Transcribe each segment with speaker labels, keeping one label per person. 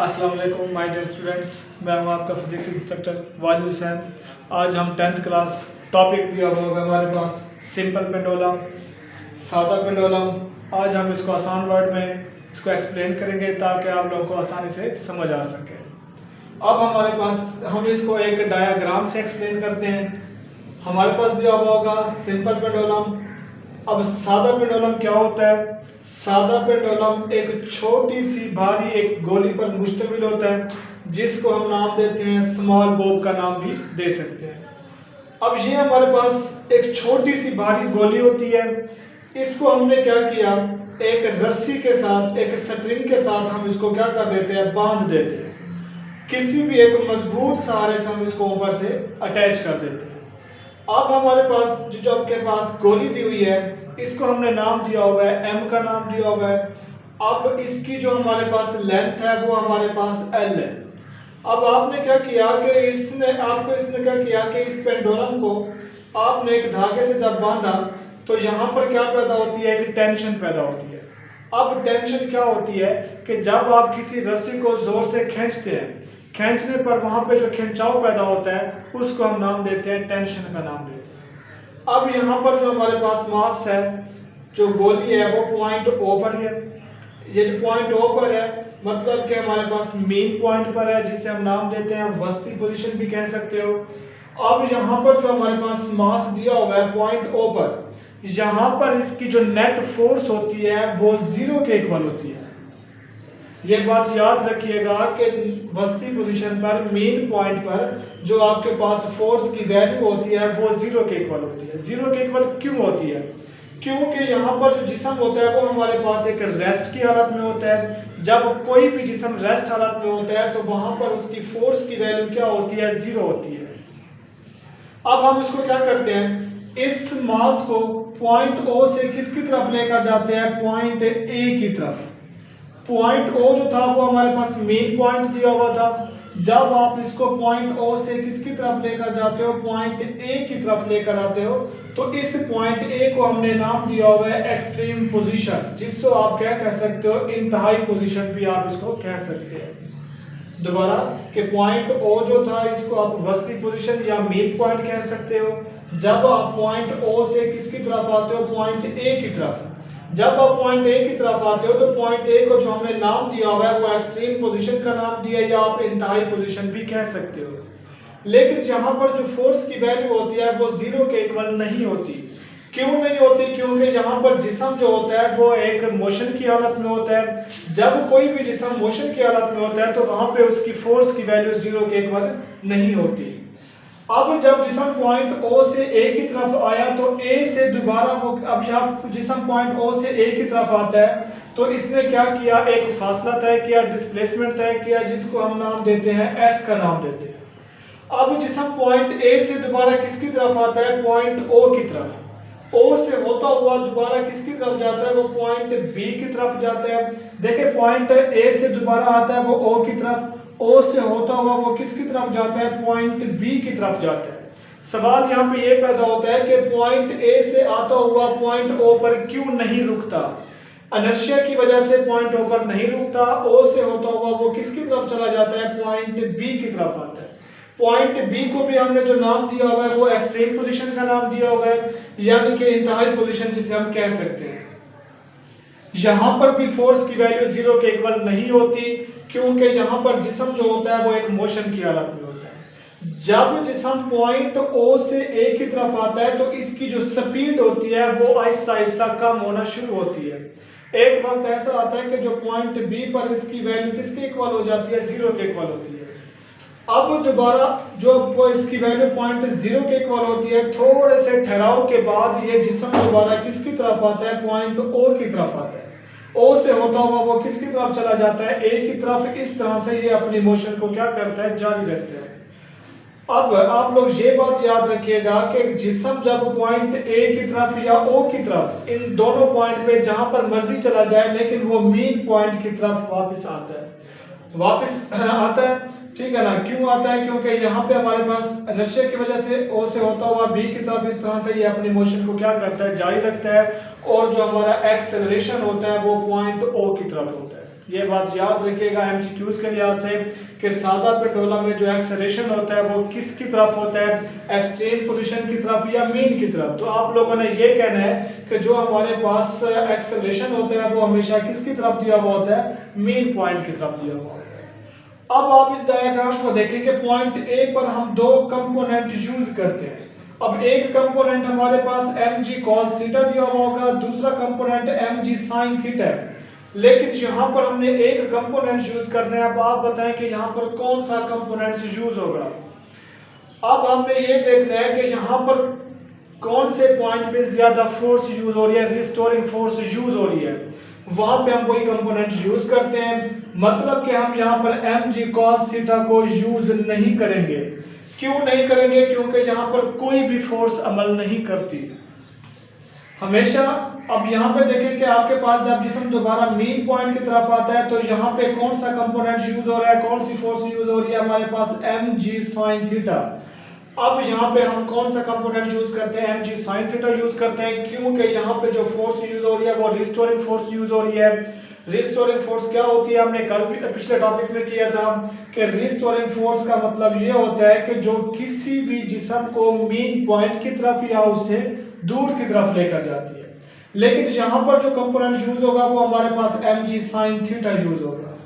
Speaker 1: अस्सलाम वालेकुम my dear students, मैं हूं आपका फिजिक्स इंस्ट्रक्टर वाजिद हुसैन। आज हम 10th क्लास टॉपिक दिया हुआ होगा हमारे पास सिंपल पेंडुलम, सादा पेंडुलम। आज हम इसको आसान वर्ड में इसको एक्सप्लेन करेंगे ताकि आप लोगों को आसानी से समझ आ सके। अब हमारे पास हम इसको एक डायग्राम से एक्सप्लेन करते हैं। हमारे पास दिया हुआ होगा सिंपल पेंडुलम। अब सादा पेंडुलम क्या होता है? सादा पेंडुलम एक छोटी सी भारी एक गोली पर मुश्तमिल होता है जिसको हम नाम देते हैं स्मॉल बॉब का नाम भी दे सकते हैं। अब ये हमारे पास एक छोटी सी भारी गोली होती है। इसको हमने क्या किया, एक रस्सी के साथ, एक स्ट्रिंग के साथ हम इसको क्या कर देते हैं, बांध देते हैं। किसी भी एक मजबूत सहारे से हम इसको ऊपर से अटैच कर देते हैं। अब हमारे पास जो आपके पास गोली दी हुई है, इसको हमने नाम दिया हुआ है, एम का नाम दिया हुआ है। अब इसकी जो हमारे पास लेंथ है वो हमारे पास एल है। अब आपने क्या किया कि इसने क्या किया कि इस पेंडुलम को आपने एक धागे से जब बांधा तो यहाँ पर क्या पैदा होती है, एक टेंशन पैदा होती है। अब टेंशन क्या होती है कि जब आप किसी रस्सी को जोर से खींचते हैं, खींचने पर वहां पे जो खिंचाव पैदा होता है उसको हम नाम देते हैं, टेंशन का नाम देते हैं। अब यहाँ पर जो हमारे पास मास है, जो गोली है, वो पॉइंट ओ पर है। ये जो पॉइंट ओ पर है मतलब कि हमारे पास मेन पॉइंट पर है, जिसे हम नाम देते हैं वस्ती पोजीशन भी कह सकते हो। अब यहाँ पर जो हमारे पास मास दिया हुआ है पॉइंट ओ पर, यहाँ पर इसकी जो नेट फोर्स होती है वो 0 के इक्वल होती है। ये बात याद रखिएगा कि वस्ती पोजीशन पर, मेन पॉइंट पर जो आपके पास फोर्स की वैल्यू होती है वो 0 के इक्वल होती है। 0 के इक्वल क्यों होती है? क्योंकि यहाँ पर जो जिस्म होता है वो हमारे पास एक रेस्ट की हालत में होता है। जब कोई भी जिस्म रेस्ट हालत में होता है तो वहां पर उसकी फोर्स की वैल्यू क्या होती है, 0 होती है। अब हम इसको क्या करते हैं, इस मास को पॉइंट ओ से किसकी तरफ लेकर जाते हैं, पॉइंट ए की तरफ। पॉइंट ओ जो था वो हमारे पास मेन पॉइंट दिया हुआ था। जब आप इसको पॉइंट ओ से किसकी तरफ लेकर जाते हो, पॉइंट ए की तरफ लेकर आते हो, तो इस पॉइंट ए को हमने नाम दिया हुआ है एक्सट्रीम पोजीशन, जिसको आप क्या कह सकते हो, इंतहाई पोजीशन भी आप इसको कह सकते हैं। दोबारा कि पॉइंट ओ जो था इसको आप वस्ती पोजीशन या मेन पॉइंट कह सकते हो। जब आप पॉइंट ओ से किसकी तरफ आते हो, पॉइंट ए की तरफ। जब आप पॉइंट ए की तरफ आते हो तो पॉइंट ए को जो हमने नाम दिया हुआ है वो एक्सट्रीम पोजीशन का नाम दिया, या आप इंतहाई पोजीशन भी कह सकते हो। लेकिन यहाँ पर जो फोर्स की वैल्यू होती है वो 0 के इक्वल नहीं होती। क्यों नहीं होती? क्योंकि यहाँ पर जिस्म जो होता है वो एक मोशन की हालत में होता है। जब कोई भी जिस्म मोशन की हालत में होता है तो वहां पे उसकी फोर्स की वैल्यू 0 के इक्वल नहीं होती। अब जब जिस्म पॉइंट ओ से ए की तरफ आया तो ए से दोबारा वो, अब जब जिस्म पॉइंट ओ से ए की तरफ आता है तो इसने क्या किया, एक फासला तय किया, डिस्प्लेसमेंट तय किया, जिसको हम नाम देते हैं एस का नाम देते हैं। अब जिस्म पॉइंट ए से दोबारा किसकी तरफ आता है, पॉइंट ओ की तरफ। ओ से होता हुआ दोबारा किसकी तरफ जाता है, वो पॉइंट बी की तरफ जाता है। देखिए पॉइंट ए से दोबारा आता है वो ओ की तरफ, ओ से होता हुआ वो किसकी तरफ जाता है, पॉइंट बी की तरफ जाता है। सवाल यहाँ पे ये पैदा होता है कि पॉइंट ए से आता हुआ पॉइंट ओ पर क्यों नहीं रुकता। इनर्शिया की वजह से पॉइंट ओ पर नहीं रुकता। ओ से होता हुआ वो किसकी तरफ चला जाता है, पॉइंट बी की तरफ आता है। पॉइंट बी को भी हमने जो नाम दिया हुआ है वो एक्सट्रीम पोजीशन का नाम दिया हुआ है, यानी कि इंतहाई पोजीशन जिसे हम कह सकते हैं। यहाँ पर भी फोर्स की वैल्यू 0 के इक्वल नहीं होती, क्योंकि यहाँ पर जिस्म जो होता है वो एक मोशन की हालत में होता है। जब जिस्म पॉइंट ओ से ए की तरफ आता है तो इसकी जो स्पीड होती है वो आहिस्ता आहिस्ता कम होना शुरू होती है। एक वक्त ऐसा आता है कि जो पॉइंट बी पर इसकी वैल्यू किसके इक्वल हो जाती है, 0 के इक्वल होती है। अब दोबारा जो इसकी वैल्यू पॉइंट 0 के इक्वल होती है, थोड़े से ठहराव के बाद ये जिस्म दोबारा किसकी तरफ आता है, पॉइंट ओ की तरफ आता है। ओ से होता हुआ वो किसकी तरफ चला जाता है, ए की तरफ। इस तरह से ये अपनी मोशन को क्या करता है, जारी रखता है। अब आप लोग ये बात याद रखिएगा कि जिस्म जब पॉइंट ए की तरफ या ओ की तरफ, इन दोनों पॉइंट पे जहां पर मर्जी चला जाए, लेकिन वो मेन पॉइंट की तरफ वापस आता है, ठीक है ना। क्यों आता है? क्योंकि यहाँ पे हमारे पास इनर्शिया की वजह से ओ से होता हुआ बी की तरफ इस तरह से ये अपनी मोशन को क्या करता है, जारी रखता है। और जो हमारा एक्सेलरेशन होता है वो पॉइंट ओ की तरफ होता है। ये बात याद रखिएगा एमसीक्यूज के लिहाज से कि सादा पेंडुलम में जो एक्सेलरेशन होता है वो किसकी तरफ होता है, एक्सट्रीम पोजीशन की तरफ या मीन की तरफ। तो आप लोगों ने ये कहना है कि जो हमारे पास एक्सेलरेशन होता है वो हमेशा किसकी तरफ दिया हुआ होता है, मीन पॉइंट की तरफ दिया हुआ होता है। अब आप इस डायग्राम को देखेंगे, पॉइंट ए पर हम दो कंपोनेंट यूज करते हैं। अब एक कंपोनेंट हमारे पास mg cos थीटा दिया हुआ होगा, दूसरा कंपोनेंट mg sin थीटा है, लेकिन यहाँ पर हमने एक कंपोनेंट यूज करना है। अब आप बताएं कि यहाँ पर कौन सा कंपोनेंट यूज होगा। अब हमने ये देखना है कि यहाँ पर कौन से पॉइंट पे ज्यादा फोर्स यूज हो रही है, रिस्टोरिंग फोर्स यूज हो रही है, वहां पे हम वही कंपोनेंट यूज करते हैं। मतलब कि हम यहाँ पर mg cos थीटा को यूज नहीं करेंगे। क्यों नहीं करेंगे? क्योंकि यहाँ पर कोई भी फोर्स अमल नहीं करती हमेशा। अब यहाँ पे देखें कि आपके पास जब जिस्म दोबारा मीन पॉइंट की तरफ आता है तो यहाँ पे कौन सा कंपोनेंट यूज हो रहा है, कौन सी फोर्स यूज हो रही है, हमारे पास mg sin थीटा। अब यहाँ पे हम कौन सा कंपोनेंट यूज करते हैं, mg sin थीटा यूज करते हैं, क्योंकि यहाँ पे जो फोर्स यूज हो रही है वो रिस्टोरिंग फोर्स यूज हो रही है। रिस्टोरिंग फोर्स क्या होती है, हमने कल पिछले टॉपिक में किया था कि रिस्टोरिंग फोर्स का मतलब ये होता है कि जो किसी भी जिस्म को मीन पॉइंट की तरफ या उससे दूर की तरफ लेकर जाती है। लेकिन यहाँ पर जो कंपोनेंट यूज होगा वो हमारे पास mg sin थीटा यूज होगा।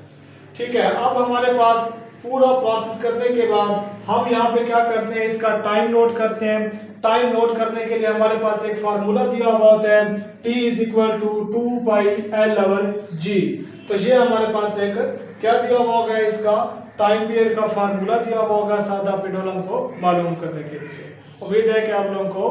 Speaker 1: ठीक है, अब हमारे पास पूरा प्रोसेस करने के बाद हम यहाँ पे क्या करते हैं, इसका टाइम नोट करते हैं। टाइम नोट करने के लिए हमारे पास एक फार्मूला दिया हुआ होता है, T = 2 पाई L/g। तो ये हमारे पास एक क्या दिया हुआ होगा, इसका टाइम पीरियड का फार्मूला दिया हुआ होगा सादा पेंडुलम को मालूम करने के लिए। उम्मीद है कि आप लोगों को